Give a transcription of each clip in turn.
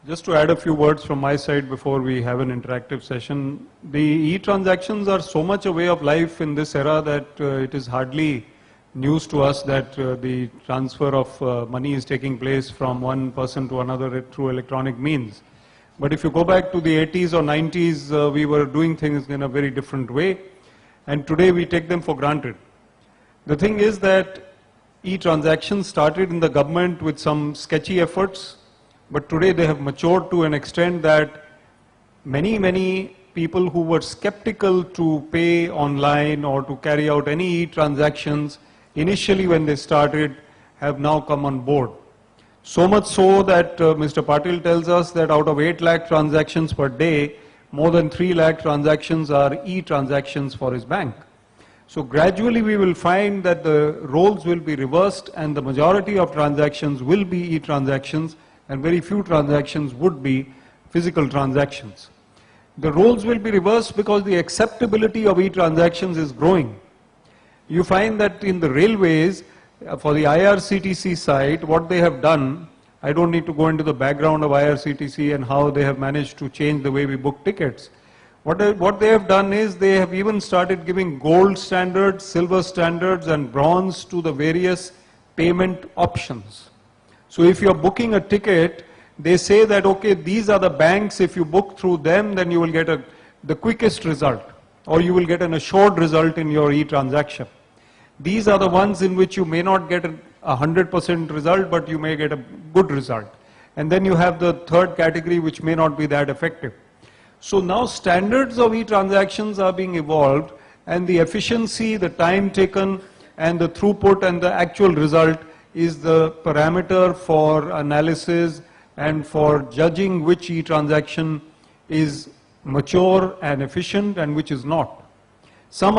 Just to add a few words from my side before we have an interactive session, the e-transactions are so much a way of life in this era that it is hardly news to us that the transfer of money is taking place from one person to another through electronic means. But if you go back to the 80s or 90s, we were doing things in a very different way, and today we take them for granted. The thing is that e-transactions started in the government with some sketchy efforts, but today they have matured to an extent that many people who were skeptical to pay online or to carry out any e-transactions initially when they started have now come on board. So much so that Mr. Patil tells us that out of 8 lakh transactions per day, more than 3 lakh transactions are e-transactions for his bank. So gradually we will find that the roles will be reversed and the majority of transactions will be e-transactions and very few transactions would be physical transactions. The roles will be reversed because the acceptability of e-transactions is growing. You find that in the railways, for the IRCTC side, what they have done, I don't need to go into the background of IRCTC and how they have managed to change the way we book tickets. What they have done is they have even started giving gold standards, silver standards and bronze to the various payment options. So if you're booking a ticket, they say that, okay, these are the banks, if you book through them, then you will get the quickest result, or you will get an assured result in your e-transaction. These are the ones in which you may not get a 100% result, but you may get a good result. And then you have the third category, which may not be that effective. So now standards of e-transactions are being evolved, and the efficiency, the time taken, and the throughput and the actual result is the parameter for analysis and for judging which e-transaction is mature and efficient and which is not. Some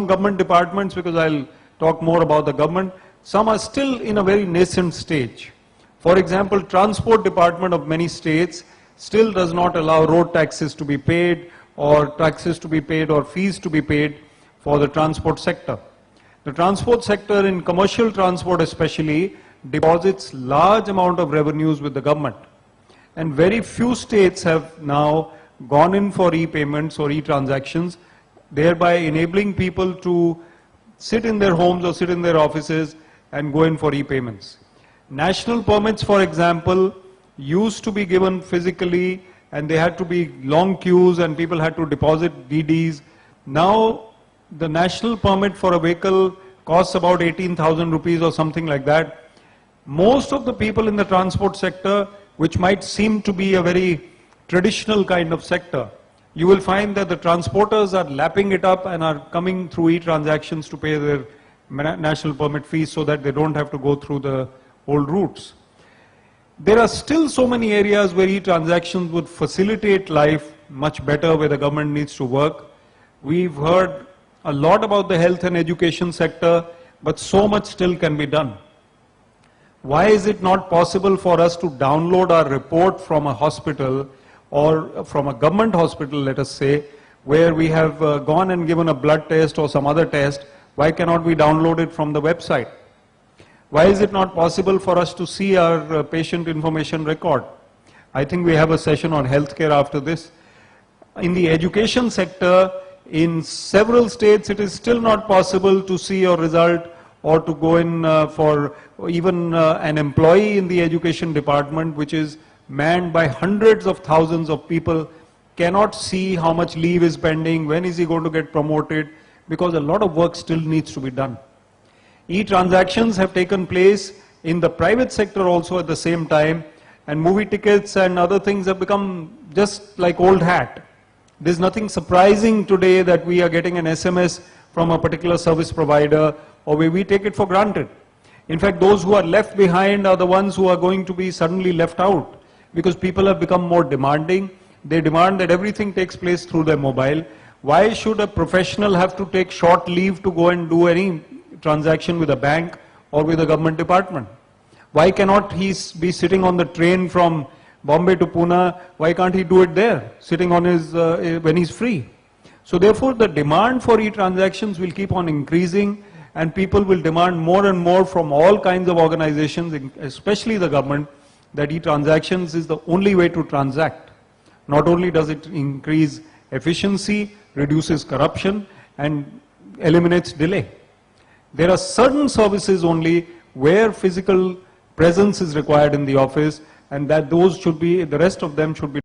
government departments, because I'll talk more about the government, some are still in a very nascent stage. For example, transport department of many states still does not allow road taxes to be paid or taxes to be paid or fees to be paid for the transport sector. The transport sector, in commercial transport especially, deposits large amount of revenues with the government. And very few states have now gone in for e-payments or e-transactions, thereby enabling people to sit in their homes or sit in their offices and go in for e-payments. National permits, for example, used to be given physically and they had to be long queues and people had to deposit DDs. Now the national permit for a vehicle costs about 18,000 rupees or something like that. Most of the people in the transport sector, which might seem to be a very traditional kind of sector, you will find that the transporters are lapping it up and are coming through e-transactions to pay their national permit fees so that they don't have to go through the old routes. There are still so many areas where e-transactions would facilitate life much better, where the government needs to work. We've heard a lot about the health and education sector, but so much still can be done. Why is it not possible for us to download our report from a hospital or from a government hospital, let us say, where we have gone and given a blood test or some other test? Why cannot we download it from the website? Why is it not possible for us to see our patient information record? I think we have a session on healthcare after this. In the education sector, in several states, it is still not possible to see your result or to go in for even an employee in the education department, which is manned by hundreds of thousands of people, cannot see how much leave is pending, when is he going to get promoted, because a lot of work still needs to be done. E-transactions have taken place in the private sector also at the same time, and movie tickets and other things have become just like old hat. There's nothing surprising today that we are getting an SMS from a particular service provider, or we take it for granted. In fact, those who are left behind are the ones who are going to be suddenly left out, because people have become more demanding. They demand that everything takes place through their mobile. Why should a professional have to take short leave to go and do any transaction with a bank or with a government department? Why cannot he be sitting on the train from Bombay to Pune? Why can't he do it there, sitting on his, when he's free? So therefore, the demand for e-transactions will keep on increasing, and people will demand more and more from all kinds of organizations, especially the government, that e-transactions is the only way to transact. Not only does it increase efficiency, reduces corruption, and eliminates delay. There are certain services only where physical presence is required in the office, and that those should be, the rest of them should be